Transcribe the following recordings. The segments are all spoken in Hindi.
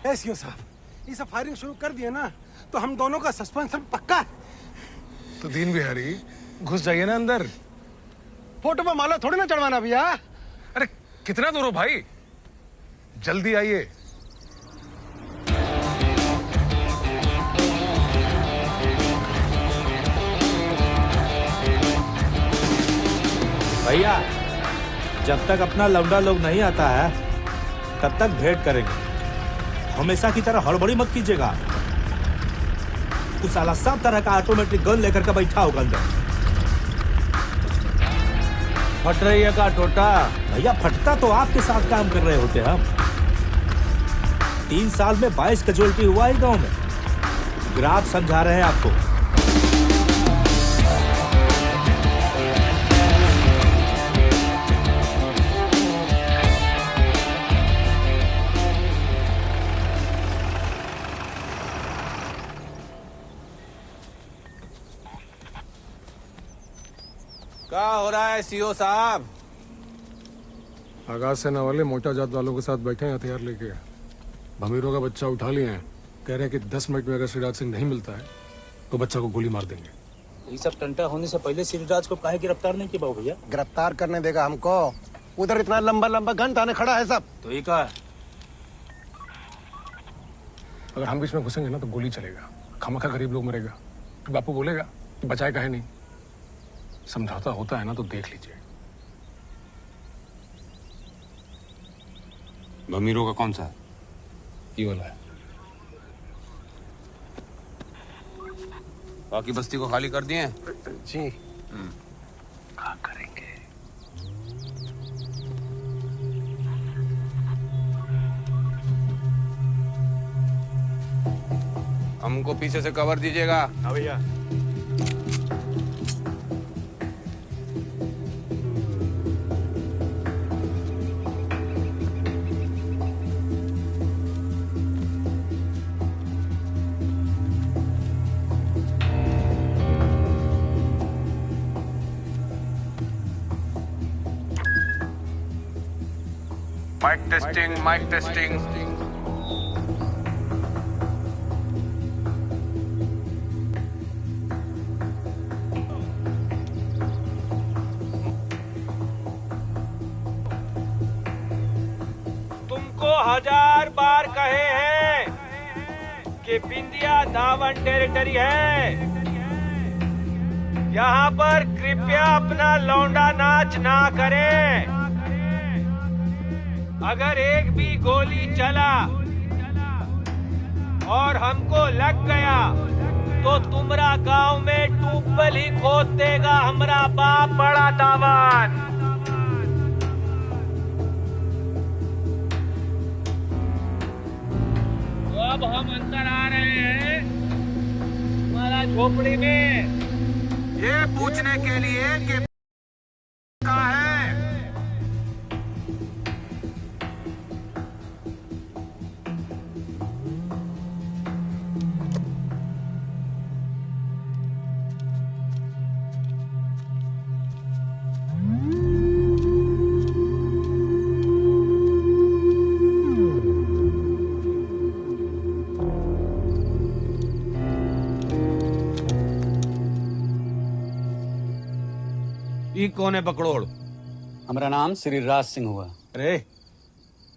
एसपी साहब, ये सब फायरिंग शुरू कर दिए ना तो हम दोनों का सस्पेंशन पक्का है। तो दीन बिहारी घुस जाइए ना अंदर। फोटो पे माला थोड़ी ना चढ़वाना भैया। अरे कितना दूर हो भाई, जल्दी आइए। भैया जब तक अपना लौंडा लोग नहीं आता है तब तक भेंट करेंगे। हमेशा की तरह हड़बड़ी मत कीजिएगा। उस साला सब तरह का ऑटोमेटिक गन लेकर के बैठा होगा अंदर। फट रही है का टोटा? भैया फटता तो आपके साथ काम कर रहे होते हम। 3 साल में 22 कैजुअल्टी हुआ है गांव में। ग्राफ समझा रहे हैं आपको। क्या हो रहा है सीओ साहब? आगाज सेना वाले मोटा जात वालों के साथ बैठे हैं हथियार लेके। भमीरों का बच्चा उठा लिए हैं। कह रहे हैं कि 10 मिनट में अगर श्रीराज सिंह नहीं मिलता है तो बच्चा को गोली मार देंगे। ये सब टंटा होने से पहले श्रीराज को काहे गिरफ्तार नहीं किया भैया? गिरफ्तार करने देगा हमको? उधर इतना लंबा लंबा गन ताने खड़ा है सब। तो ये का अगर हम बीच में घुसेंगे ना तो गोली चलेगा। खामखा गरीब लोग मरेगा। तो बापू बोलेगा कि बचाए काहे नहीं। समझौता होता है ना तो देख लीजिए। भमीरों का कौन सा है? ये वाला है। बाकी बस्ती को खाली कर दिए? जी। क्या करेंगे? हमको पीछे से कवर दीजिएगा। हाँ भैया। Mic testing, mic testing. तुमको 1000 बार कहे हैं कि बिंदिया दावन टेरिटरी है। यहाँ पर कृपया अपना लौंडा नाच ना करें। अगर एक भी गोली चला और हमको लग गया तो तुम्हारा गांव में ट्यूबवेल ही खोद देगा हमारा बाप बड़ा दावन। तो अब हम अंदर आ रहे हैं हमारा झोपड़ी में, ये पूछने के लिए कि कहाँ है। ये कौन है पकड़ोड़? हमारा नाम श्रीराज सिंह हुआ। अरे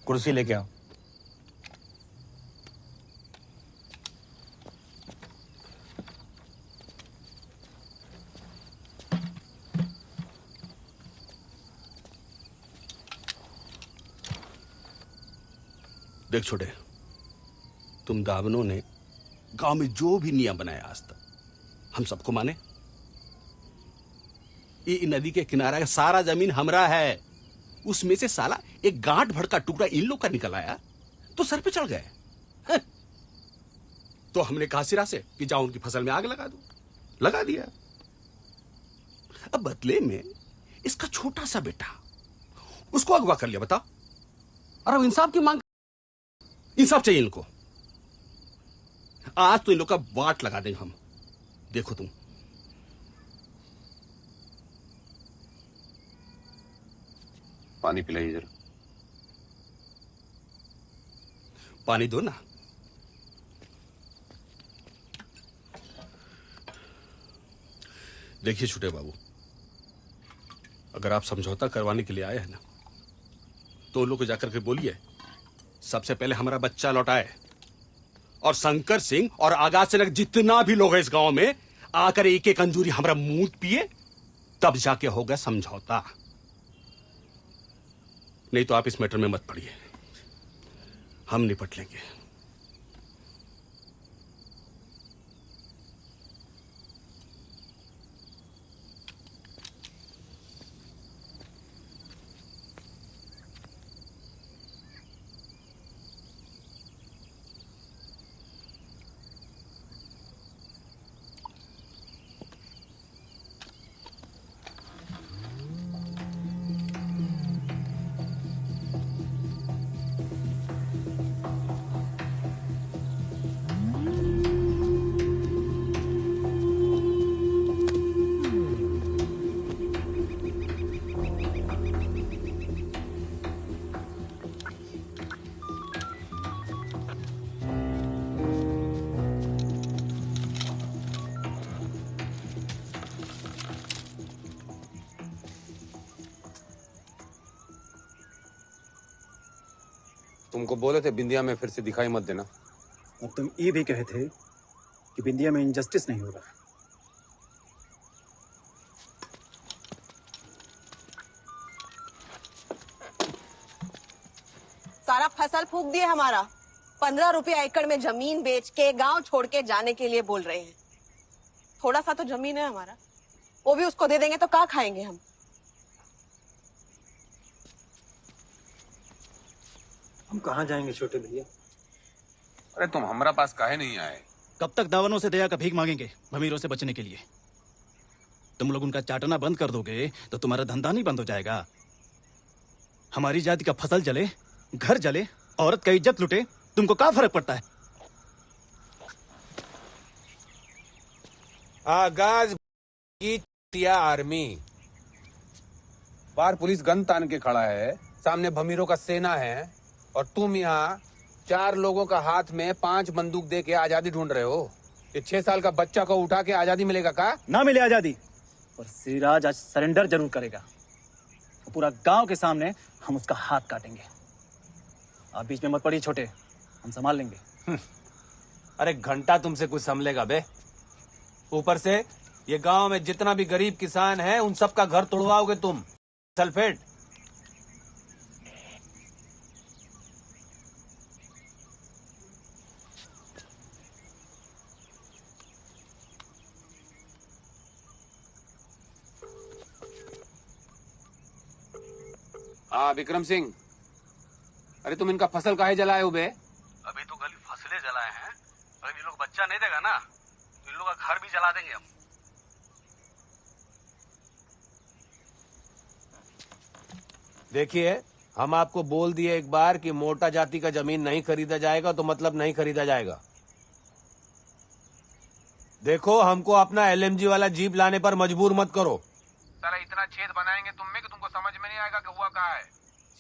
कुर्सी लेके आओ। देख छोटे, तुम दावनों ने गांव में जो भी नियम बनाया आज तक हम सबको माने। ये नदी के किनारा का सारा जमीन हमरा है। उसमें से साला एक गांठ भर का टुकड़ा इन लोग का निकल आया तो सर पे चढ़ गए। तो हमने कहा सिरा से कि जाओ उनकी फसल में आग लगा दो। लगा दिया। अब बदले में इसका छोटा सा बेटा उसको अगवा कर लिया। बताओ। और अब इंसाफ की मांग, इंसाफ चाहिए इनको। आज तो इन लोग का वाट लगा देंगे हम। देखो तुम। पानी पिलाइए जरा। पानी दो ना। देखिए छोटे बाबू, अगर आप समझौता करवाने के लिए आए हैं ना, तो उन लोग को जाकर के बोलिए सबसे पहले हमारा बच्चा लौटाए, और शंकर सिंह और आगाज से जितना भी लोग हैं इस गांव में आकर एक एक अंजूरी हमारा मुंह पिए, तब जाके होगा समझौता। नहीं तो आप इस मैटर में मत पड़िए, हम निपट लेंगे। तुमको बोले थे बिंदिया में फिर से दिखाई मत देना। और तुम ये भी कहे थे कि बिंदिया में इनजस्टिस नहीं होगा। सारा फसल फूक दिए हमारा। 15 रुपया एकड़ में जमीन बेच के गांव छोड़ के जाने के लिए बोल रहे हैं। थोड़ा सा तो जमीन है हमारा, वो भी उसको दे देंगे तो क्या खाएंगे हम। हम कहाँ जाएंगे छोटे भैया? अरे तुम हमारा पास काहे नहीं आए? कब तक दावनों से दया का भीख मांगेंगे भमीरों से बचने के लिए? तुम लोग उनका चाटना बंद कर दोगे तो तुम्हारा धंधा नहीं बंद हो जाएगा। हमारी जाति का फसल जले, घर जले, औरत का इज्जत लुटे, तुमको क्या फर्क पड़ता है? आगाज की आर्मी बाहर पुलिस गन तान के खड़ा है, सामने भमीरों का सेना है, और तुम यहाँ 4 लोगों का हाथ में 5 बंदूक दे के आजादी ढूंढ रहे हो। ये 6 साल का बच्चा को उठा के आजादी मिलेगा का? ना मिले आजादी, पर श्रीराज आज सरेंडर जरूर करेगा। पूरा गांव के सामने हम उसका हाथ काटेंगे। आप बीच में मत पड़िए छोटे, हम संभाल लेंगे। अरे घंटा तुमसे कुछ संभलेगा बे? ऊपर से ये गांव में जितना भी गरीब किसान है उन सब का घर तोड़वाओगे तुम। सल्फेट हाँ विक्रम सिंह, अरे तुम इनका फसल काहे जलाए हो बे? अभी तो गली फसलें जलाए हैं, अगर ये लोग बच्चा नहीं देगा ना तो इन लोग का घर भी जला देंगे हम। देखिए, हम आपको बोल दिए एक बार कि मोटा जाति का जमीन नहीं खरीदा जाएगा तो मतलब नहीं खरीदा जाएगा। देखो, हमको अपना LMG वाला जीप लाने पर मजबूर मत करो। साला इतना छेद बनाएंगे तुम में कि तुमको समझ में नहीं आएगा कि हुआ कहाँ है।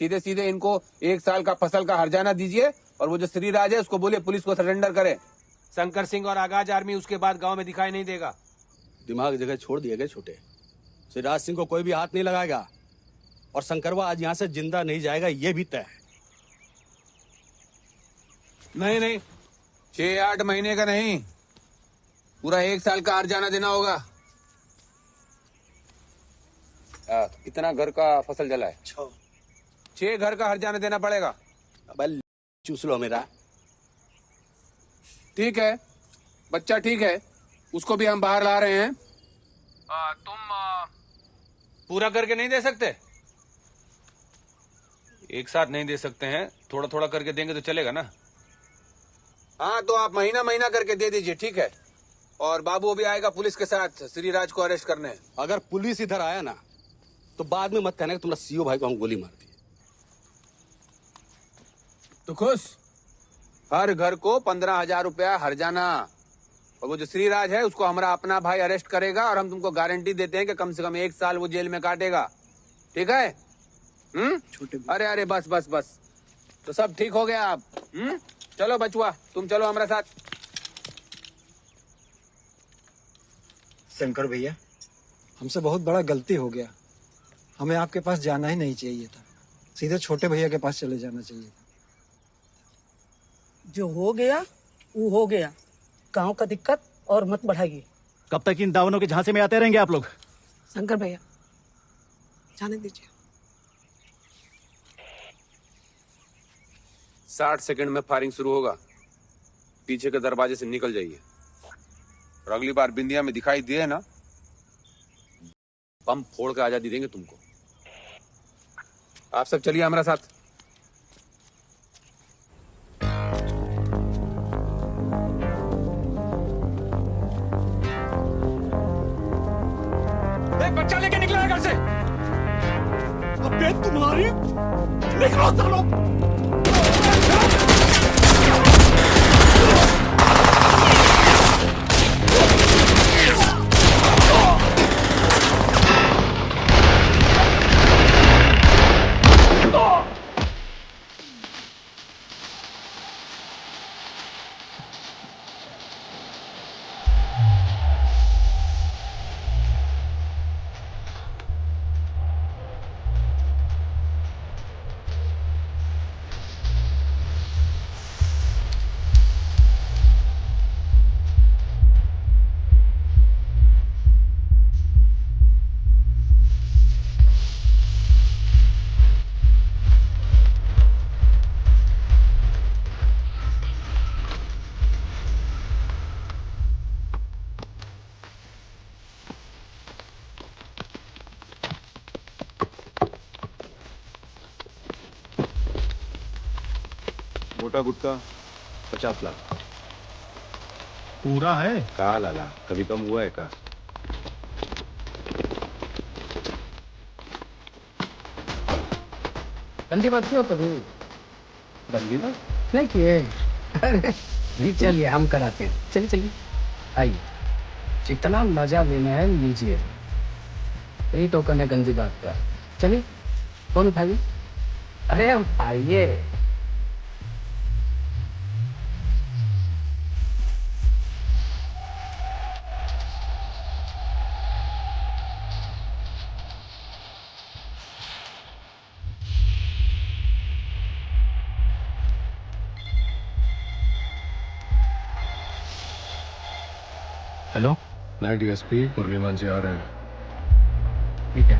सीधे सीधे इनको 1 साल का फसल का हर्जाना दीजिए, और वो जो श्रीराज है उसको बोलिए पुलिस को सरेंडर करे। शंकर सिंह और आगाज आर्मी उसके बाद गांव में दिखाई नहीं देगा। दिमाग जगह छोड़ दिए गए छोटे। श्रीराज सिंह को कोई भी हाथ नहीं लगाएगा, और शंकरवा आज यहाँ से जिंदा नहीं जाएगा, ये भी तय है। नहीं, 6-8 महीने का नहीं, पूरा 1 साल का हर्जाना देना होगा। कितना घर का फसल जला है? 6 घर का हर्जाना देना पड़ेगा। अब चूस लो मेरा। ठीक है, बच्चा ठीक है, उसको भी हम बाहर ला रहे हैं। तुम पूरा करके नहीं दे सकते? एक साथ नहीं दे सकते हैं, थोड़ा थोड़ा करके देंगे तो चलेगा ना? हाँ, तो आप महीना महीना करके दे दीजिए, ठीक है। और बाबू अभी आएगा पुलिस के साथ श्रीराज को अरेस्ट करने। अगर पुलिस इधर आया ना तो बाद में मत कहना कि तुम्हारा सीओ भाई को हम गोली मार दी। तो खुश? हर घर को 15,000 रुपया हर्जाना, और वो जो श्रीराज है उसको हमारा अपना भाई अरेस्ट करेगा, और हम तुमको गारंटी देते हैं कि कम से कम 1 साल वो जेल में काटेगा। ठीक है? अरे अरे बस बस बस, तो सब ठीक हो गया आप? चलो बचुआ, तुम चलो हमारे साथ। शंकर भैया, हमसे बहुत बड़ा गलती हो गया। हमें आपके पास जाना ही नहीं चाहिए था, सीधे छोटे भैया के पास चले जाना चाहिए था। जो हो गया वो हो गया, गांव का दिक्कत और मत बढ़ाइए। कब तक इन दावनों के झांसे में आते रहेंगे आप लोग? शंकर भैया जाने दीजिए। 60 सेकंड में फायरिंग शुरू होगा, पीछे के दरवाजे से निकल जाइए। और अगली बार बिंदिया में दिखाई दिए ना, बम फोड़ के आजादी देंगे तुमको। आप सब चलिए हमारे साथ। बच्चा लेके निकला है घर से। अबे तुम्हारी, निकलो सालो। मोटा गुटका 50 लाख पूरा है? कहा लाला, कभी कम हुआ है का? गंदी बात क्यों कभी? गंदी बात नहीं किए। अरे नहीं, चलिए हम कराते हैं। चलिए चलिए आइए, जितना मजा लेना है लीजिए। यही टोकन है गंदी बात का। चलिए कौन उठाइए? अरे आइए। हेलो, नया डीएसपी मुरलीमान जी आ रहे हैं। ठीक है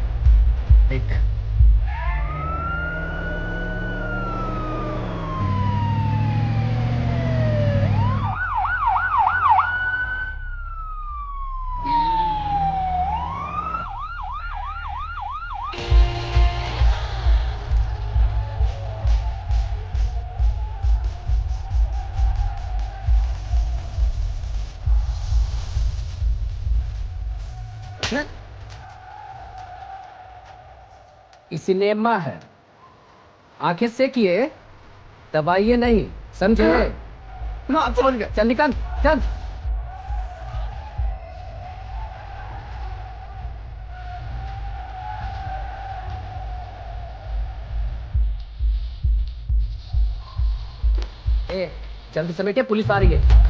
ठीक है। सिनेमा है, आंखें सेकिए, दबाइए नहीं, समझे? चल निकल चल। ए जल्दी समेटे, पुलिस आ रही है।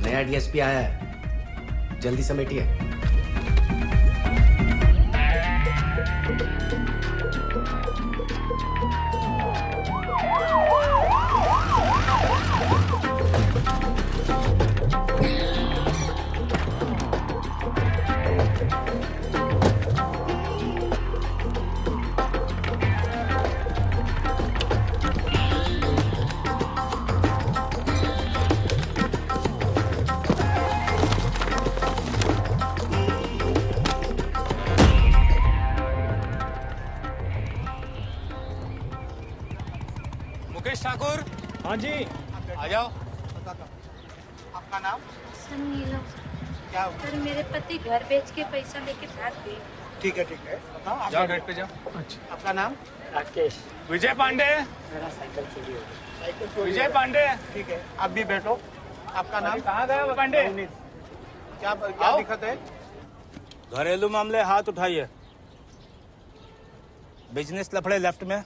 नया डीएसपी आया है, जल्दी समेटिए। मुकेश ठाकुर। हाँ जी आ जाओ। आपका नाम? सर नीलम। क्या हुआ? सर मेरे पति घर बेच के पैसा लेके भाग गए। ठीक है जाओ गेट पे जाओ। अच्छा आपका नाम? राकेश। विजय पांडे। मेरा साइकिल चोरी हो गई। विजय पांडे। ठीक है आप भी बैठो। आपका नाम? कहाँ गए पांडे? क्या दिक्कत है? घरेलू मामले हाथ उठाइए। बिजनेस लफड़े लेफ्ट में,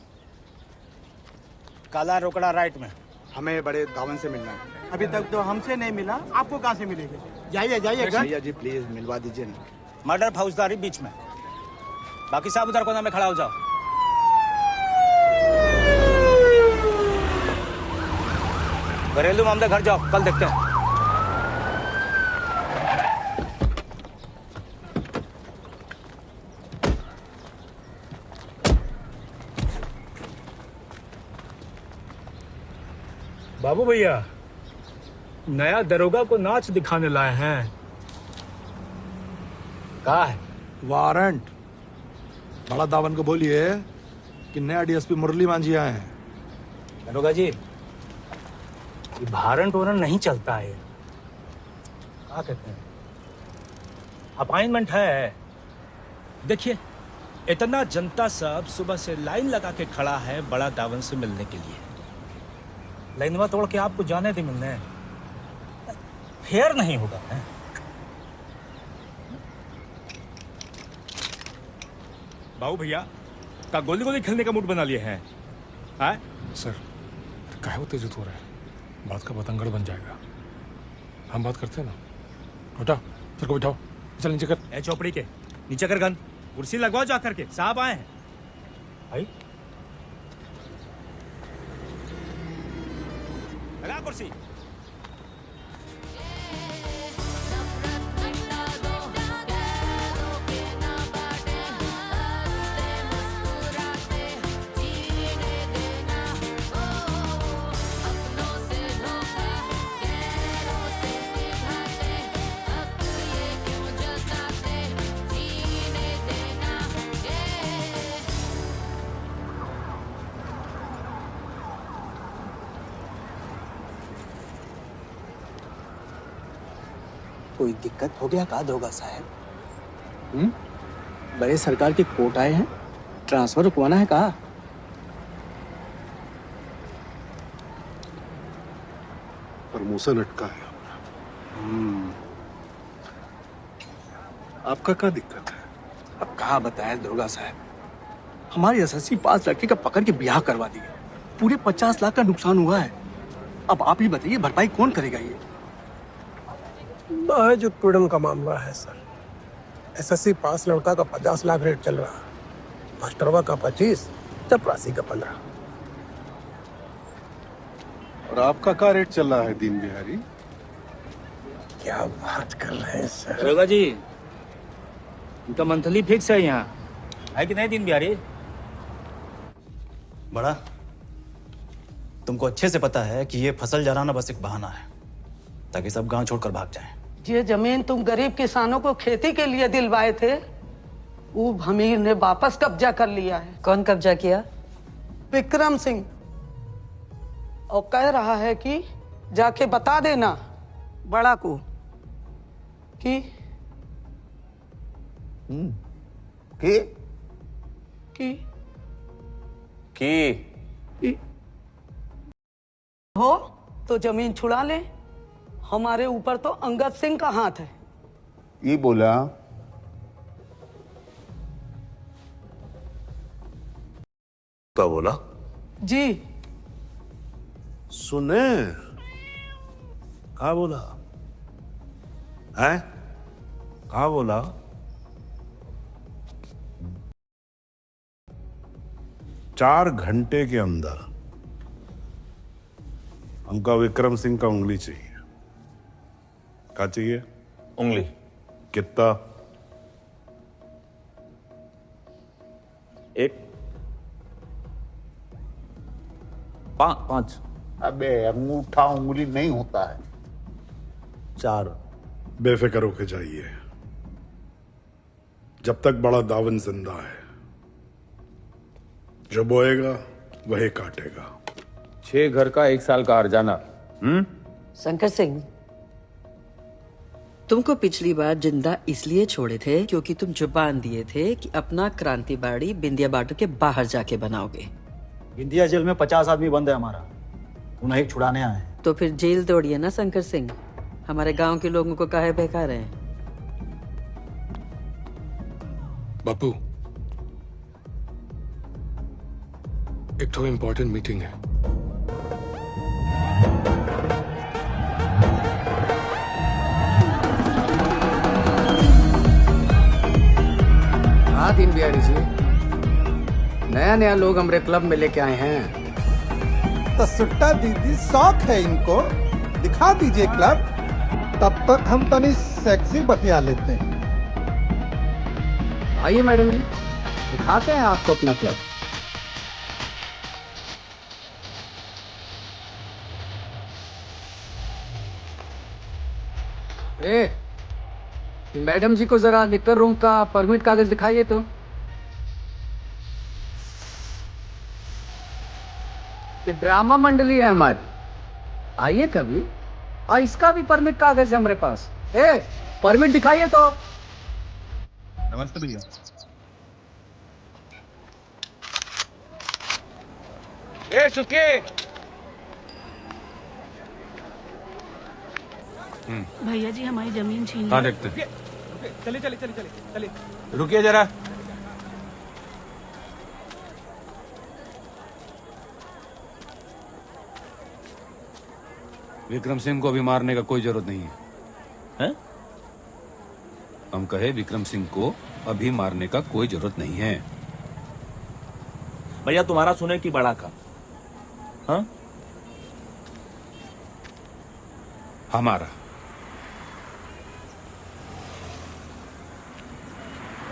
काला रोकड़ा राइट में। हमें बड़े दावन से मिलना है। अभी तक तो हमसे नहीं मिला, आपको कहाँ से मिलेगा? जाइए जाइए घर। भैया जी प्लीज मिलवा दीजिए ना। मर्डर फौजदारी बीच में, बाकी सब उधर कोना में खड़ा हो जाओ। घरेलू मामले घर जाओ, कल देखते हैं। बाबू भैया, नया दरोगा को नाच दिखाने लाए हैं। कहा है? वारंट। बड़ा दावन को बोलिए कि नया डीएसपी मुरली मांझी आए हैं। दरोगा जी, ये वारंट वारंट नहीं चलता है। क्या कहते हैं? अपॉइंटमेंट है। देखिए, इतना जनता सब सुबह से लाइन लगा के खड़ा है बड़ा दावन से मिलने के लिए। लाइनवा तोड़ के आपको जाने दे मिलने, फेयर नहीं होगा है? बाबू भैया का गोली गोली खेलने का मूड बना लिए हैं। सर काहे वो तेजित हो रहा है? बात का पतंगड़ बन जाएगा। हम बात करते हैं ना। उठा, सर को बिठाओ। चल नीचे कर। ए चौपड़ी के नीचे कर गन। कुर्सी लगवाओ जा करके, साहब आए हैं। भाई लगा कुर्सी। कोई दिक्कत हो गया का दरोगा साहब? बड़े सरकार के कोर्ट आए हैं, ट्रांसफर रुकवाना है कहा? प्रमोशन अटका है। आपका क्या दिक्कत है? अब कहा बताया दरोगा साहब, हमारी एसएससी पास लड़के का पकड़ के ब्याह करवा दिए। पूरे 50 लाख का नुकसान हुआ है। अब आप ही बताइए भरपाई कौन करेगा? ये महज उत्पीड़न का मामला है सर। एसएससी पास लड़का का 50 लाख रेट चल रहा, मास्टरवा का 25, चपरासी का 15। और आपका क्या रेट चल रहा है दीन बिहारी? क्या बात कर रहे हैं सर? दरोगा जी, इनका मंथली फिक्स है यहाँ, है कि नहीं दिन बिहारी? बड़ा, तुमको अच्छे से पता है कि ये फसल जलाना बस एक बहाना है ताकि सब गांव छोड़कर भाग जाएं। ये जमीन तुम गरीब किसानों को खेती के लिए दिलवाए थे, वो भमीर ने वापस कब्जा कर लिया है। कौन कब्जा किया? विक्रम सिंह। और कह रहा है कि जाके बता देना बड़ा को कि हो तो जमीन छुड़ा ले। हमारे ऊपर तो अंगद सिंह का हाथ है। ये बोला क्या बोला? जी सुने कहा बोला है? कहा बोला? चार घंटे के अंदर हमका विक्रम सिंह का उंगली चाहिए। क्या चाहिए? उंगली। कितना? एक पांच। अबे अंगूठा उंगली नहीं होता है। 4। बेफिक्र होके जाइए, जब तक बड़ा दावन जिंदा है। जो बोएगा वही काटेगा। 6 घर का 1 साल का हर्जाना। शंकर सिंह, तुमको पिछली बार जिंदा इसलिए छोड़े थे क्योंकि तुम जुबान दिए थे कि अपना क्रांति बाड़ी बिंदिया बॉर्डर के बाहर जाके बनाओगे। इंडिया जेल में 50 आदमी बंद है हमारा, उन्हें एक छुड़ाने आए हैं। तो फिर जेल तोड़िए ना शंकर सिंह, हमारे गांव के लोगों को काहे बहका रहे हैं? बापू, एक तो इम्पोर्टेंट मीटिंग है। हाँ दीन बिहारी जी, नया नया लोग हमारे क्लब में लेके आए हैं। तो सुट्टा दीदी शौक है इनको, दिखा दीजिए क्लब, तब तक हम तनी सेक्सी बतिया लेते हैं। आइए मैडम जी, दिखाते हैं आपको अपना क्लब। ए, मैडम जी को जरा लिकर रूम का परमिट कागज दिखाइए तो। ये ड्रामा मंडली है हमारी, आइए कभी। और इसका भी परमिट कागज है हमारे पास। ए, परमिट दिखाइए तो। नमस्ते भैया। ए सुके, भैया जी हमारी जमीन छीन हाँ ली। देखते हैं। चलिए चलिए चलिए चलिए चलिए। रुकिए जरा। विक्रम सिंह को अभी मारने का कोई जरूरत नहीं है। हैं? हम कहे विक्रम सिंह को अभी मारने का कोई जरूरत नहीं है। भैया तुम्हारा सुने कि बड़ा का? हाँ? हमारा।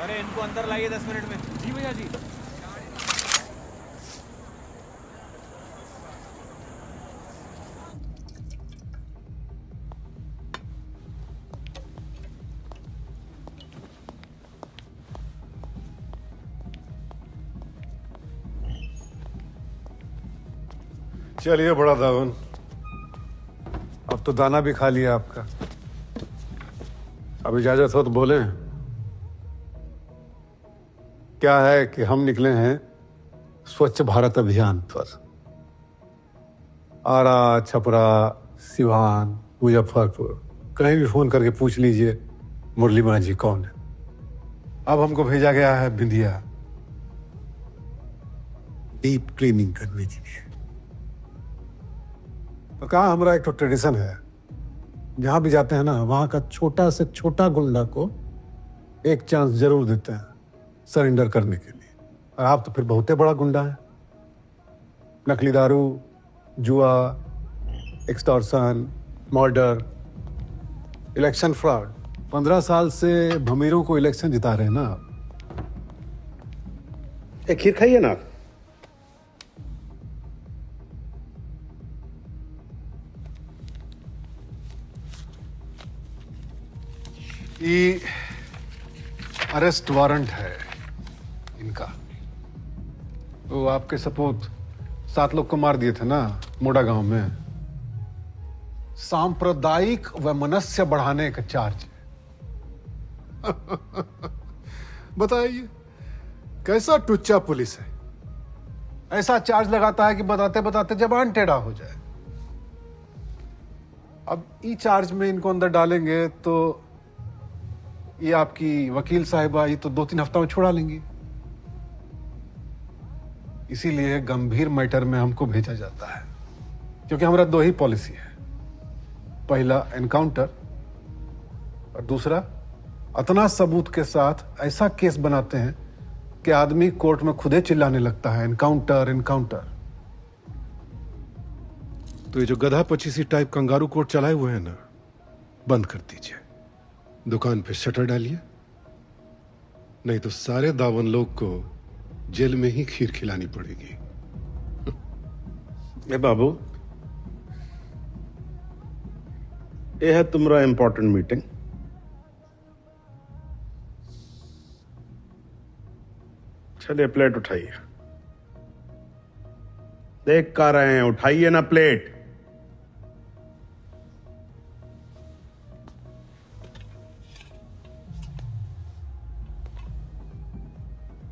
अरे इनको अंदर लाइए 10 मिनट में। जी भैया जी। चलिए बड़ा दावन, अब तो दाना भी खा लिया आपका। अब इजाजत हो तो बोले। क्या है कि हम निकले हैं स्वच्छ भारत अभियान पर। आरा, छपरा, सिवान, मुजफ्फरपुर, कहीं भी फोन करके पूछ लीजिए मुरली मांझी कौन है। अब हमको भेजा गया है बिंदिया डीप क्लीनिंग करने के लिए। तो कहा हमारा एक तो ट्रेडिशन है, जहां भी जाते हैं ना वहां का छोटा से छोटा गुंडा को एक चांस जरूर देते हैं सरेंडर करने के लिए। और आप तो फिर बहुते बड़ा गुंडा है। नकली दारू, जुआ, एक्सटॉर्शन, मर्डर, इलेक्शन फ्रॉड। 15 साल से भमीरों को इलेक्शन जिता रहे हैं ना आप। एक खीर खाइए ना। ये अरेस्ट वारंट है इनका। वो आपके सपूत 7 लोग को मार दिए थे ना मोड़ा गांव में। सांप्रदायिक वैमनस्य बढ़ाने का चार्ज है। बताइए कैसा टुच्चा पुलिस है, ऐसा चार्ज लगाता है कि बताते बताते जबान टेढ़ा हो जाए। अब ई चार्ज में इनको अंदर डालेंगे तो ये आपकी वकील साहिबा ये तो 2-3 हफ्ता में छुड़ा लेंगी। इसीलिए गंभीर मैटर में हमको भेजा जाता है, क्योंकि हमारा 2 ही पॉलिसी है। पहला एनकाउंटर और दूसरा अतना सबूत के साथ ऐसा केस बनाते हैं कि आदमी कोर्ट में खुदे चिल्लाने लगता है एनकाउंटर एनकाउंटर। तो ये जो गधा पचीसी टाइप कंगारू कोर्ट चलाए हुए हैं ना, बंद कर दीजिए। दुकान पे शटर डालिए, नहीं तो सारे दावन लोग को जेल में ही खीर खिलानी पड़ेगी। ए बाबू, ये है तुम्हारा इंपॉर्टेंट मीटिंग। चलिए प्लेट उठाइए। देख कर रहे हैं, उठाइए ना प्लेट।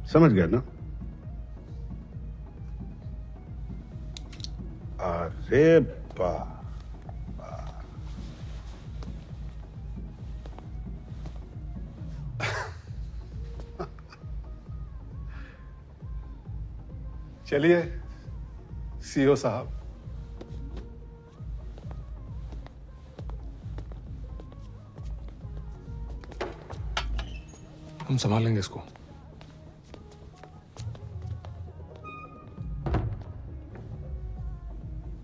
समझ गया ना? अरे बा चलिए सीओ साहब। हम संभाल लेंगे इसको।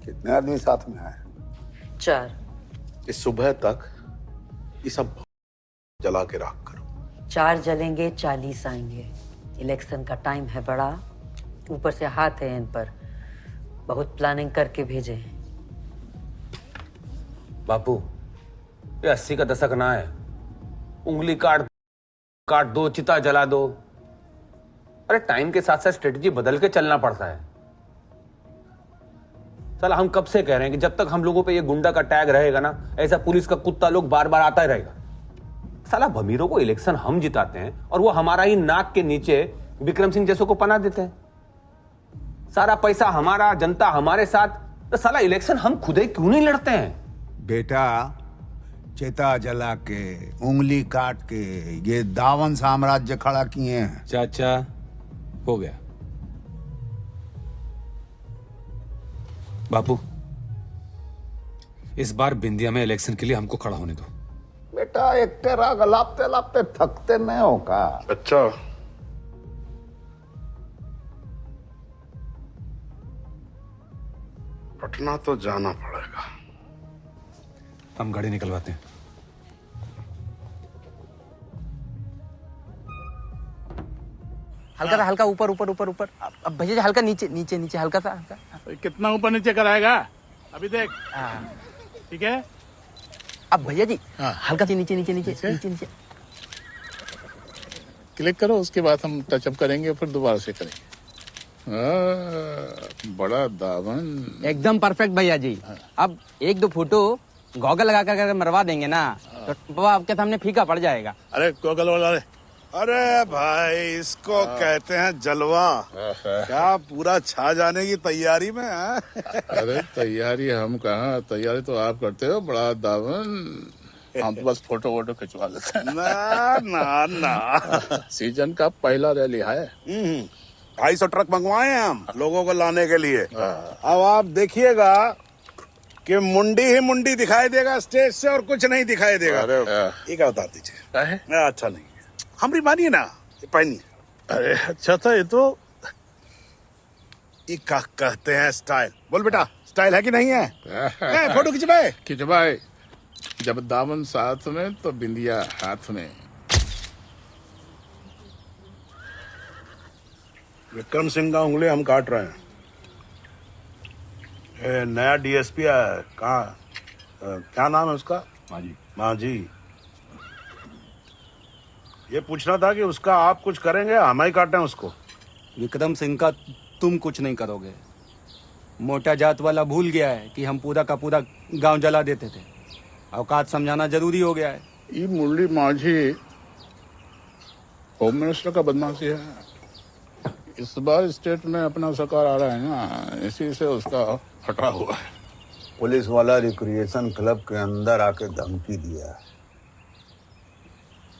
कितने आदमी साथ में आए? 4। इस सुबह तक ये सब जला के राख करो। 4 जलेंगे, 40 आएंगे। इलेक्शन का टाइम है बड़ा, ऊपर से हाथ है इन पर, बहुत प्लानिंग करके भेजे हैं। बापू, ये 80 का दशक ना है। उंगली काट दो, चिता जला दो। अरे टाइम के साथ साथ स्ट्रेटजी बदल के चलना पड़ता है। साला हम कब से कह रहे हैं कि जब तक हम लोगों पे ये गुंडा का टैग रहेगा ना, ऐसा पुलिस का कुत्ता लोग बार बार आता ही रहेगा। साला भमीरों को इलेक्शन हम जिताते हैं और वो हमारा ही नाक के नीचे विक्रम सिंह जैसों को पनाह देते हैं। सारा पैसा हमारा, जनता हमारे साथ, तो साला इलेक्शन हम खुद ही क्यों नहीं लड़ते हैं? बेटा, चिता जला के, उंगली काट के ये दावन साम्राज्य खड़ा किए हैं। चाचा हो गया। बापू, इस बार बिंदिया में इलेक्शन के लिए हमको खड़ा होने दो। बेटा, एक तेरा गलापते लापते थकते नहीं हो का? अच्छा, पटना तो जाना पड़ेगा। हम गाड़ी निकलवाते हैं। हल्का सा, हल्का ऊपर ऊपर ऊपर ऊपर। अब भैया जी हल्का नीचे नीचे नीचे, हल्का सा हल्का। कितना ऊपर नीचे कराएगा अभी देख। ठीक है। अब भैया जी हल्का सी नीचे नीचे नीचे नीचे नीचे क्लिक करो, उसके बाद हम टचअप करेंगे, फिर दोबारा से करेंगे। बड़ा दामन, एकदम परफेक्ट भैया जी। अब 1-2 फोटो गॉगल लगा कर मरवा देंगे ना, तो बाबा आपके सामने फीका पड़ जाएगा। अरे गॉगल वाला, अरे भाई, इसको कहते हैं जलवा। क्या पूरा छा जाने की तैयारी में है? अरे तैयारी हम कहाँ, तैयारी तो आप करते हो। बड़ा दामन, हम तो बस फोटो वोटो खिंचवा लेते हैं। ना ना ना, सीजन का पहला रैली है। 250 ट्रक मंगवाए हैं हम लोगों को लाने के लिए। अब आप देखिएगा कि मुंडी ही मुंडी दिखाई देगा स्टेज से, और कुछ नहीं दिखाई देगा। ये क्या बता दीजिए? अच्छा नहीं, हमारी मानिए ना, पहनिए। अरे अच्छा था ये तो। ये क्या कहते हैं स्टाइल? बोल बेटा, स्टाइल है कि नहीं है? फोटो खिंचवाए खिंचवाए। जब दामन साथ में तो बिंदिया हाथ में। विक्रम सिंह का उंगली हम काट रहे हैं। नया डीएसपी है, कहाँ, क्या नाम है उसका? मांझी। ये पूछना था कि उसका आप कुछ करेंगे, हम ही काटें उसको? विक्रम सिंह का तुम कुछ नहीं करोगे। मोटा जात वाला भूल गया है कि हम पूरा का पूरा गांव जला देते थे। औकात समझाना जरूरी हो गया है। ये मुरली माझी होम मिनिस्टर का बदमाशी है। इस बार स्टेट में अपना सरकार आ रहा है ना, इसी से उसका हटा हुआ है। पुलिस वाला रिक्रिएशन क्लब के अंदर आके धमकी दिया,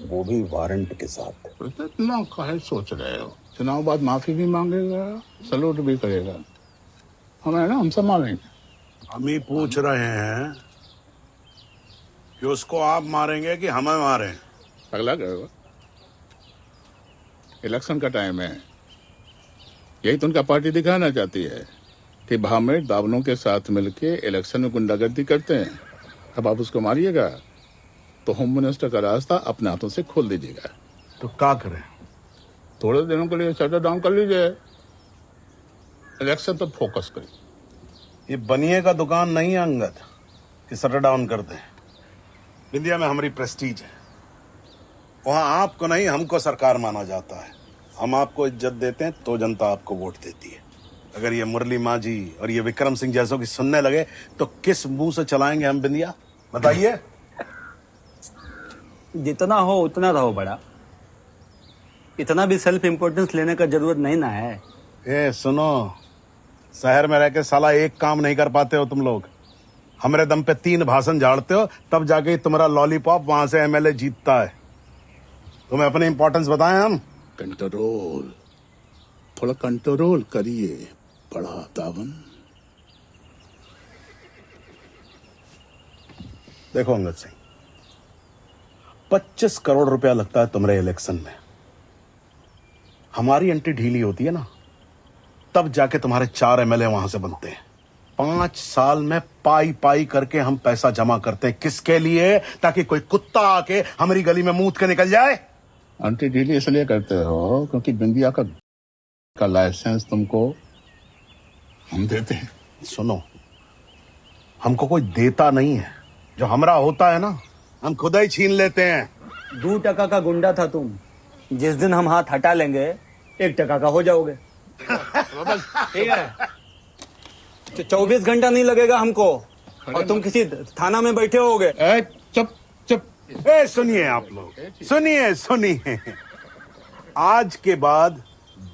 वो भी वारंट के साथ। इतना काहे सोच रहे हो? चुनाव बाद माफी भी मांगेगा, सलूट भी करेगा। हमें ना, हम संभालेंगे। हम ही पूछ रहे हैं कि उसको आप मारेंगे कि हमें मारें? अगला करेगा। इलेक्शन का टाइम है, यही तो उनका पार्टी दिखाना चाहती है कि भामेर दावनों के साथ मिलके इलेक्शन में गुंडागर्दी करते हैं। अब आप उसको मारिएगा तो होम मिनिस्टर का रास्ता अपने हाथों से खोल दीजिएगा। तो क्या करें? थोड़े दिनों के लिए शटर डाउन कर लीजिए, इलेक्शन पर फोकस करिए। ये बनिए का दुकान नहीं है अंगद कि शटर डाउन कर दें। इंडिया में हमारी प्रेस्टीज है, वहां आपको नहीं हमको सरकार माना जाता है। हम आपको इज्जत देते हैं तो जनता आपको वोट देती है। अगर ये मुरली माझी और ये विक्रम सिंह जैसों की सुनने लगे तो किस मुंह से चलाएंगे हम बिंदिया? बताइए। जितना हो उतना रहो बड़ा। इतना भी सेल्फ इम्पोर्टेंस लेने का जरूरत नहीं ना है। ए सुनो, शहर में रह के साला एक काम नहीं कर पाते हो तुम लोग। हमारे दम पे 3 भाषण झाड़ते हो, तब जाके तुम्हारा लॉलीपॉप वहां से एमएलए जीतता है। तुम्हें अपनी इंपॉर्टेंस बताएं हम। कंट्रोल, थोड़ा कंट्रोल करिए बड़ा दावन। देखो अंगद सिंह, 25 करोड़ रुपया लगता है तुम्हारे इलेक्शन में। हमारी एंट्री ढीली होती है ना, तब जाके तुम्हारे 4 एमएलए वहां से बनते हैं। 5 साल में पाई पाई करके हम पैसा जमा करते हैं। किसके लिए? ताकि कोई कुत्ता आके हमारी गली में मूत के निकल जाए। आंटी ढीली इसलिए करते हो क्योंकि बिंदिया का लाइसेंस तुमको हम देते हैं। सुनो, हमको कोई देता नहीं है, जो हमरा होता है ना हम खुद ही छीन लेते हैं। 2 टका का गुंडा था तुम, जिस दिन हम हाथ हटा लेंगे 1 टका का हो जाओगे। ठीक है, 24 घंटा नहीं लगेगा हमको, और तुम किसी थाना में बैठे होगे। चुप चुप। सुनिए आप लोग, सुनिए। आज के बाद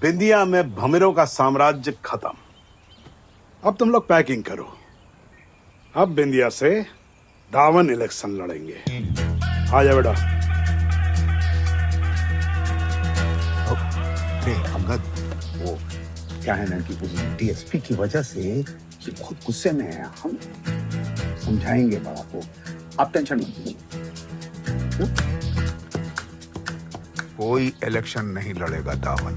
बिंदिया में भमीरों का साम्राज्य खत्म। अब तुम लोग पैकिंग करो। अब बिंदिया से दावन इलेक्शन लड़ेंगे। आ जा बेटा। अंगद, वो क्या है ना कि उस डीएसपी की वजह से ये बहुत गुस्से में है। हम समझाएंगे बड़ा को, आप टेंशन मत लीजिए। कोई इलेक्शन नहीं लड़ेगा दावन।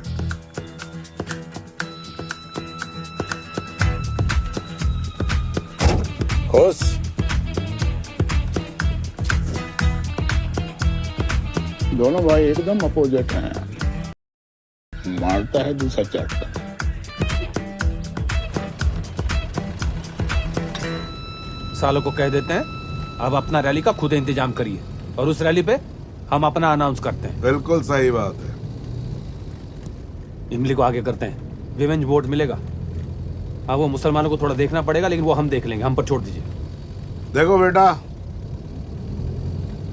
खुश? दोनों भाई एकदम अपोजिट हैं। मारता है दूसरा चाटता। सालों को कह देते हैं अब अपना रैली का खुद इंतजाम करिए, और उस रैली पे हम अपना अनाउंस करते हैं। बिल्कुल सही बात है। इमली को आगे करते हैं, विवेंज वोट मिलेगा। हाँ, वो मुसलमानों को थोड़ा देखना पड़ेगा, लेकिन वो हम देख लेंगे, हम पर छोड़ दीजिए। देखो बेटा,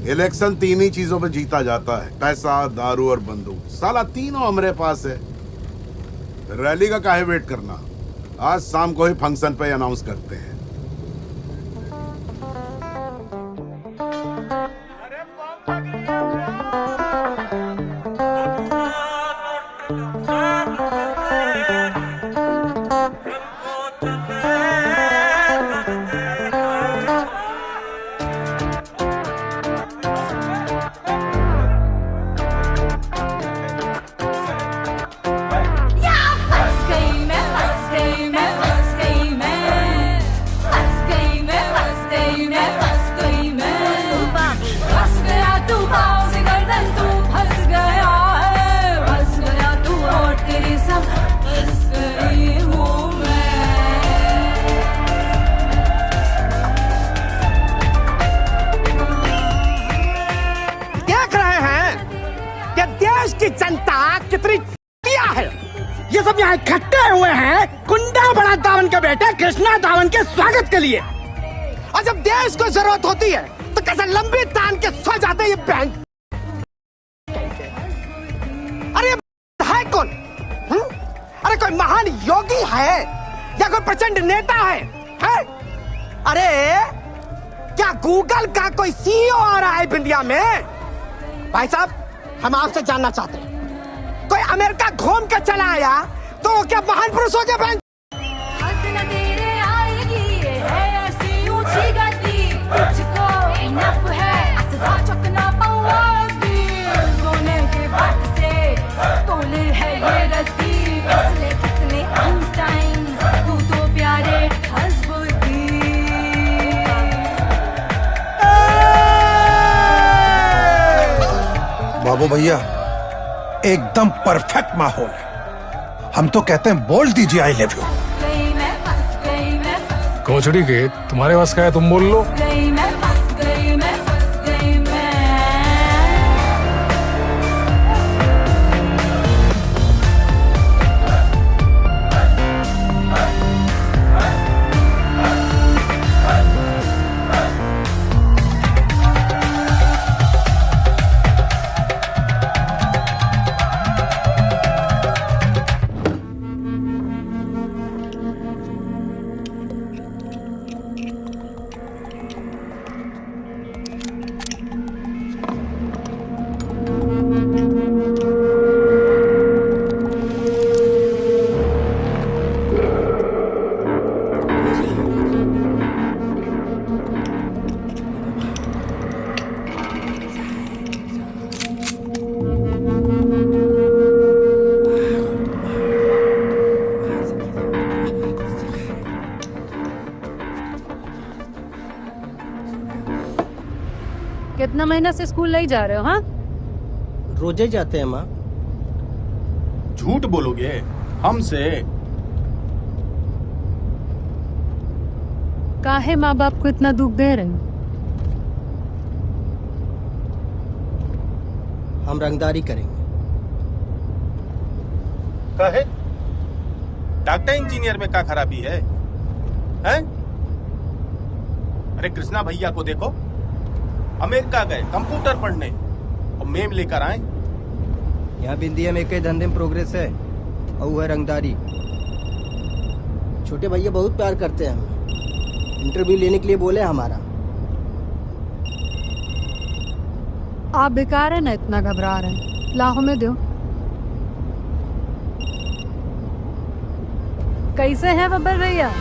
इलेक्शन 3 ही चीजों पे जीता जाता है, पैसा, दारू और बंदूक। साला तीनों हमारे पास है। रैली का काहे वेट करना, आज शाम को ही फंक्शन पे अनाउंस करते हैं। इकट्ठे हुए हैं कुंडा बड़ा दावन के बेटे कृष्णा दावन के स्वागत के लिए। और जब देश को जरूरत होती है तो कैसे लंबी तान के सो जाते ये बैंक। अरे है कौन? अरे कोई महान योगी है या कोई प्रचंड नेता है? अरे क्या गूगल का कोई सीईओ आ रहा है बिंदिया में? भाई साहब, हम आपसे जानना चाहते हैं, कोई अमेरिका घूम के चला आया तो क्या महान पुरुष हो गया? बैंक बाबू भैया, एकदम परफेक्ट माहौल है। हम तो कहते हैं बोल दीजिए आई लव यू। कोचड़ी के तुम्हारे पास क्या है, तुम बोल लो। कितना महीना से स्कूल नहीं जा रहे हो? हाँ, रोजे जाते हैं माँ। झूठ बोलोगे हमसे? काहे माँ बाप को इतना दुख दे रहे हो? हम रंगदारी करेंगे। काहे? डॉक्टर इंजीनियर में क्या खराबी है? हैं? अरे कृष्णा भैया को देखो, अमेरिका गए कंप्यूटर पढ़ने और मेम लेकर आए। यहाँ बिंदिया में कई धंधे में प्रोग्रेस है और वो है रंगदारी। छोटे भैया बहुत प्यार करते हैं हमें, इंटरव्यू लेने के लिए बोले हमारा। आप बेकार है ना इतना घबरा रहे हैं। लाहो में दो। कैसे है बब्बर भैया?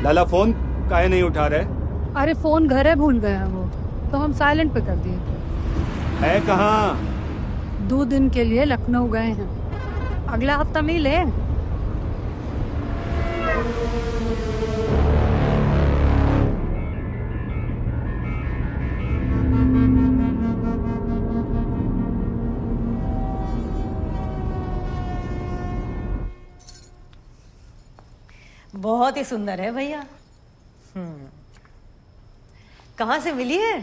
लाला फोन काहे नहीं उठा रहे? अरे फोन घरे भूल गए हैं वो, तो हम साइलेंट पे कर दिए। है कहाँ? 2 दिन के लिए लखनऊ गए हैं, अगला हफ्ता मिले। बहुत ही सुंदर है भैया। कहाँ से मिली है?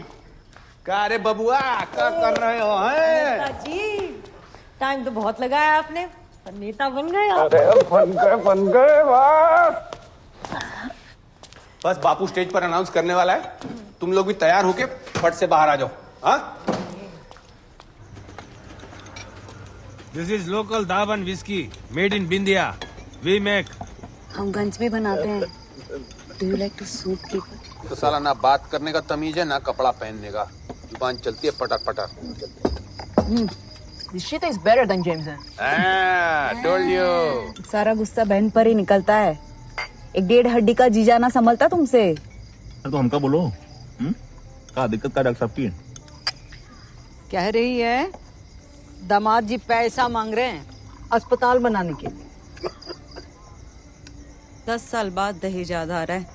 का रे बबुआ, क्या कर रहे हो? हैं? जी, टाइम तो बहुत लगाया आपने, पर नेता बन गए आप। अरे बन गए बस बापू स्टेज पर अनाउंस करने वाला है, तुम लोग भी तैयार होके फट से बाहर आ जाओ। हाँ? दिस इज लोकल दावन whisky made in Bindiya. We make. हम गंज में बनाते हैं। Do you like to soup people? तो साला ना बात करने का तमीज है ना कपड़ा पहनने का, जुबान चलती है पटर पटर। This shit is better than Jameson. Told you. सारा गुस्सा बहन पर ही निकलता है। 1.5 हड्डी का जीजा ना संभलता तुमसे। तो हमका बोलो, क्या दिक्कत का डॉक्टर साहब की? कह रही है दामाद जी पैसा मांग रहे हैं अस्पताल बनाने के लिए। 10 साल बाद दहेज याद आ रहा है,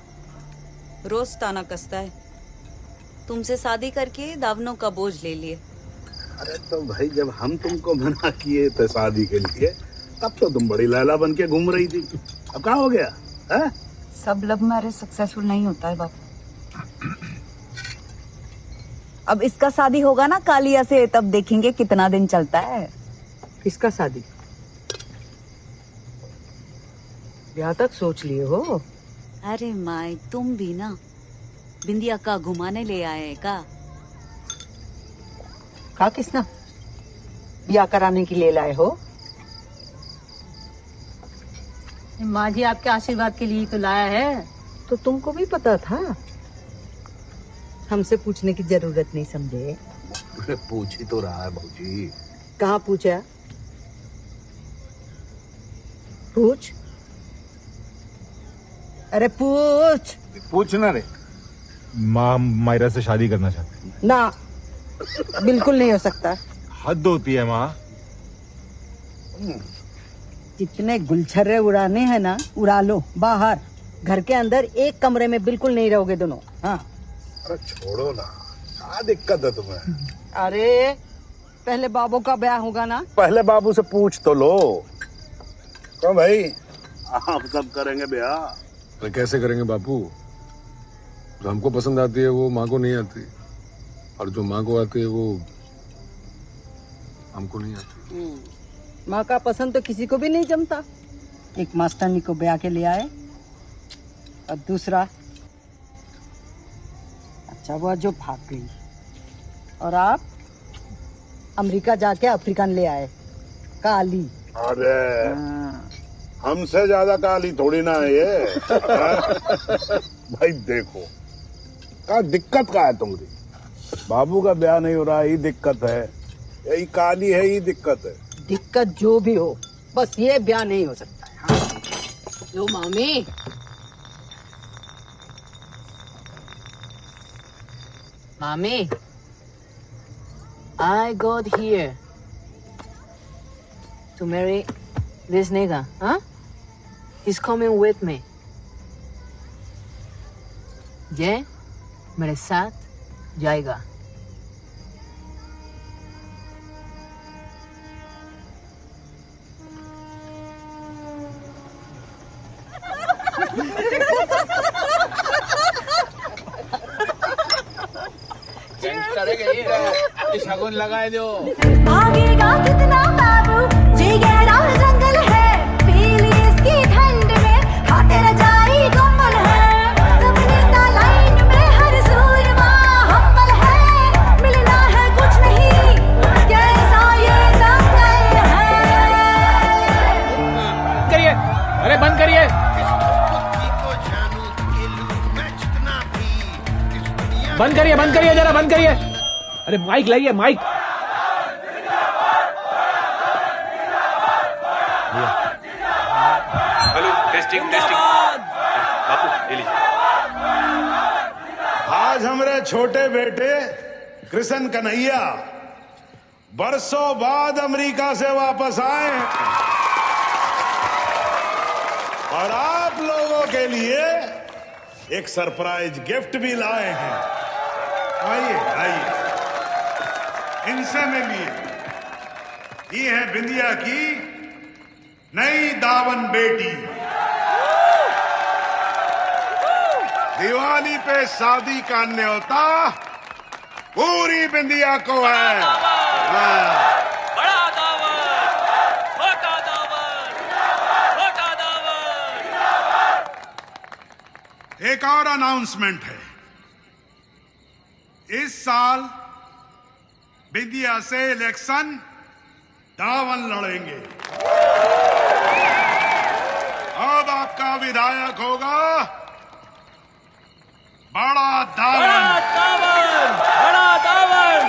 रोज ताना कसता है। तुमसे शादी करके दावनों का बोझ ले लिए। अरे तो भाई जब हम तुमको मना किए थे शादी के लिए, तब तो तुम बड़ी लैला बन के घूम रही थी। अब क्या हो गया है? सब लव मैरिज सक्सेसफुल नहीं होता है बापू। अब इसका शादी होगा ना कालिया से, तब देखेंगे कितना दिन चलता है। किसका शादी? ब्याह तक सोच लिए हो? अरे माई, तुम भी ना बिंदिया का घुमाने ले आए का? का किसना ब्याह कराने के लिए लाए हो? माँ जी आपके आशीर्वाद के लिए तो लाया है। तो तुमको भी पता था? हमसे पूछने की जरूरत नहीं समझे। अरे पूछ ही तो रहा है भाजी। कहाँ पूछा? पूछ। अरे पूछ। पूछना रे। माँ मायरा से शादी करना चाहती है। ना, बिल्कुल नहीं हो सकता। हद होती है माँ। जितने गुलछर्रे उड़ाने हैं ना, उड़ा लो बाहर। घर के अंदर एक कमरे में बिल्कुल नहीं रहोगे दोनों। हाँ। अरे छोड़ो ना, क्या दिक्कत है तुम्हें? अरे पहले बाबू का ब्याह होगा ना। पहले बाबू से पूछ तो लो। क्यों भाई, आप सब करेंगे ब्याह? अरे कैसे करेंगे बापू? जो हमको पसंद आती है वो माँ को नहीं आती, और जो माँ को आती है वो हमको नहीं आती। माँ का पसंद तो किसी को भी नहीं जमता। एक मास्टरनी को ब्याह के ले आए, और दूसरा अच्छा हुआ जो भाग गई, और आप अमेरिका जाके अफ्रीकन ले आए काली। अरे हमसे ज्यादा काली थोड़ी ना है ये। भाई देखो, क्या दिक्कत का है तुम्हारी? बाबू का ब्याह नहीं हो रहा, यही दिक्कत है। यही काली है, यही दिक्कत है। दिक्कत जो भी हो, बस ये ब्याह नहीं हो सकता है। हाँ। लो मामी। Mommy, I got here to marry this nigga, huh? He's coming with me. ये मेरे साथ जाएगा। शगुन लगाए दो। भागेगा कितना बाबू, ये गहरा जंगल है, पीली इसकी ठंड में खाते रजाई कम्बल है। सबने का लाइन में हर सूरमा हम्बल है, मिलना है कुछ नहीं, कैसा ये दंगल है। करिए, अरे बंद करिए। बंद करिए जरा, बंद करिए। अरे माइक लाइए, माइक। हेलो, टेस्टिंग बापू ये लीजिए। आज हमारे छोटे बेटे कृष्ण कन्हैया बरसों बाद अमेरिका से वापस आए और आप लोगों के लिए एक सरप्राइज गिफ्ट भी लाए हैं। आइए आइए, इनसे मिलिए। ये है बिंदिया की नई दावन बेटी। दिवाली पे शादी का न्योता पूरी बिंदिया को है। हाँ। बड़ा दावन, छोटा दावन, छोटा दावन। एक और अनाउंसमेंट है। इस साल बिंदिया से इलेक्शन दावन लड़ेंगे। अब आपका विधायक होगा बड़ा दावन। बड़ा दावन, बड़ा दावन।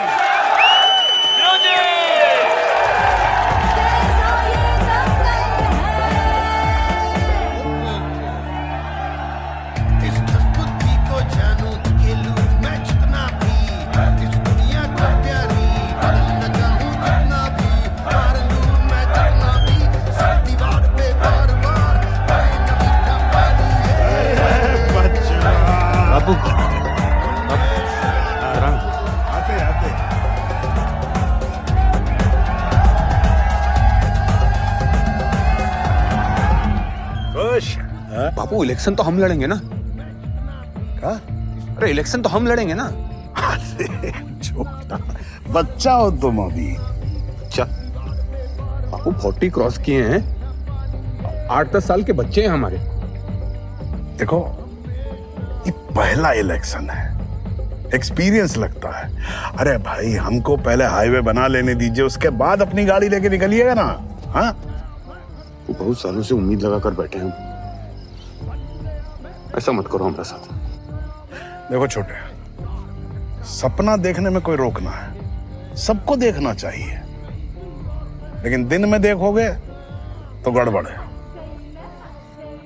आते आते खुश। बापू इलेक्शन तो हम लड़ेंगे ना? क्या? अरे इलेक्शन तो हम लड़ेंगे ना? अरे छोटा बच्चा हो तुम अभी। अच्छा बापू 40 क्रॉस किए हैं, 8-10 साल के बच्चे हैं हमारे। देखो ये पहला इलेक्शन है, एक्सपीरियंस लगता है। अरे भाई हमको पहले हाईवे बना लेने दीजिए, उसके बाद अपनी गाड़ी लेके निकलिएगा ना। हाँ वो बहुत सालों से उम्मीद लगा कर बैठे हैं, ऐसा मत करो हमारे साथ। देखो छोटे, सपना देखने में कोई रोक ना है, सबको देखना चाहिए, लेकिन दिन में देखोगे तो गड़बड़ है।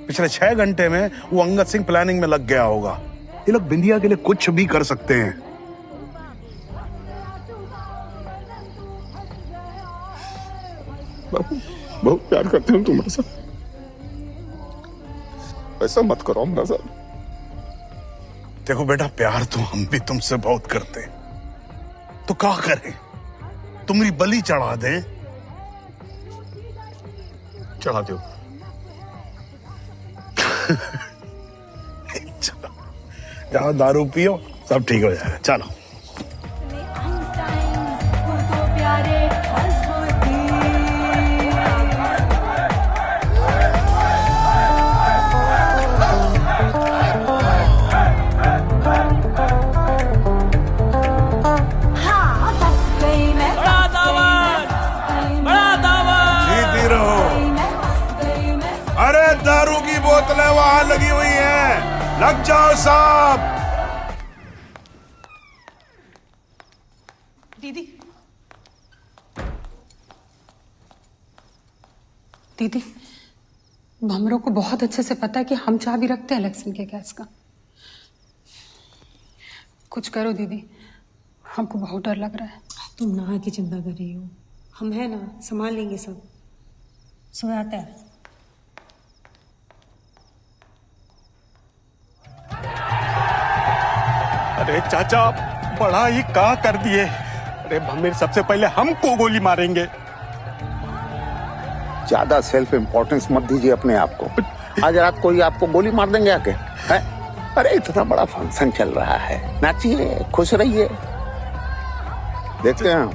पिछले 6 घंटे में वो अंगद सिंह प्लानिंग में लग गया होगा। ये लोग बिंदिया के लिए कुछ भी कर सकते हैं। बाबू बहुत प्यार करते हैं तुम्हारे साथ, ऐसा मत करो हमारे साथ। देखो बेटा, प्यार तो हम भी तुमसे बहुत करते हैं, तो क्या करें? तुम्हारी बलि चढ़ा दें? चढ़ा दो। जाओ दारू पियो, सब ठीक हो जाएगा। चलो दारू की बोतलें वहां लगी हुई हैं, लग जाओ साहब। दीदी दीदी, भमरों को बहुत अच्छे से पता है कि हम चाबी रखते हैं इलेक्शन के केस का। कुछ करो दीदी, हमको बहुत डर लग रहा है। तुम नहा की चिंता कर रही हो, हम है ना, संभाल लेंगे सब। सोयाता है। अरे चाचा, बड़ा ही का कर दिए। अरे भमीर सबसे पहले हमको गोली मारेंगे। ज्यादा सेल्फ इम्पोर्टेंस मत दीजिए अपने आप को। आज रात कोई आपको गोली मार देंगे आके, है? अरे इतना बड़ा फंक्शन चल रहा है, नाचिए, खुश रहिए। देखते हैं हम।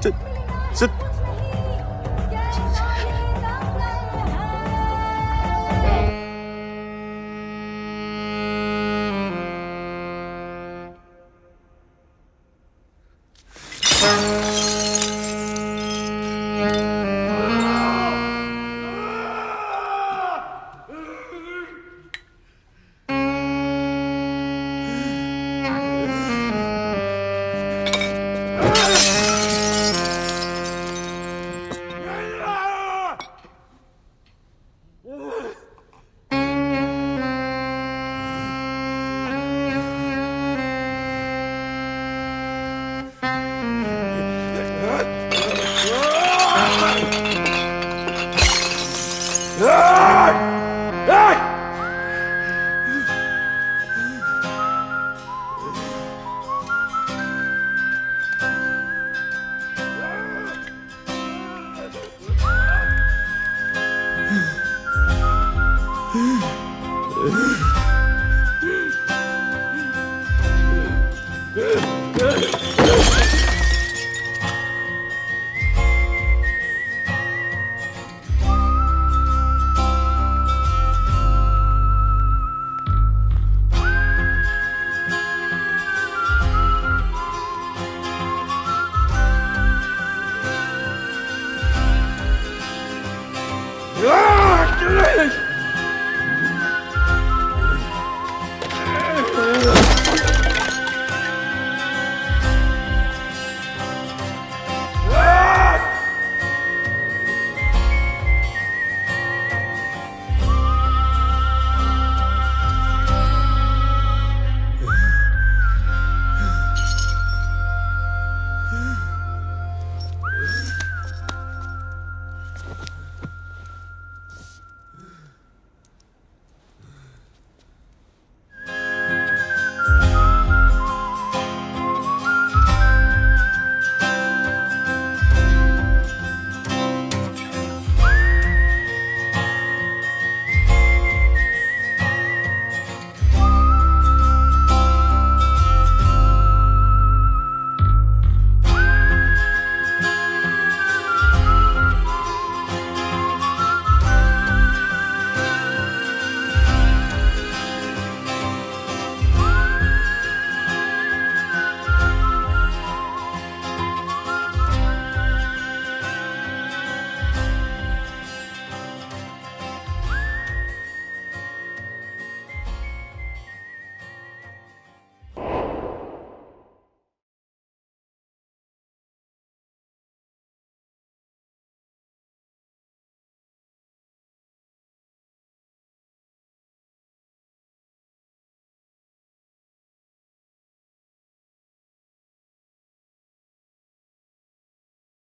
Ugh.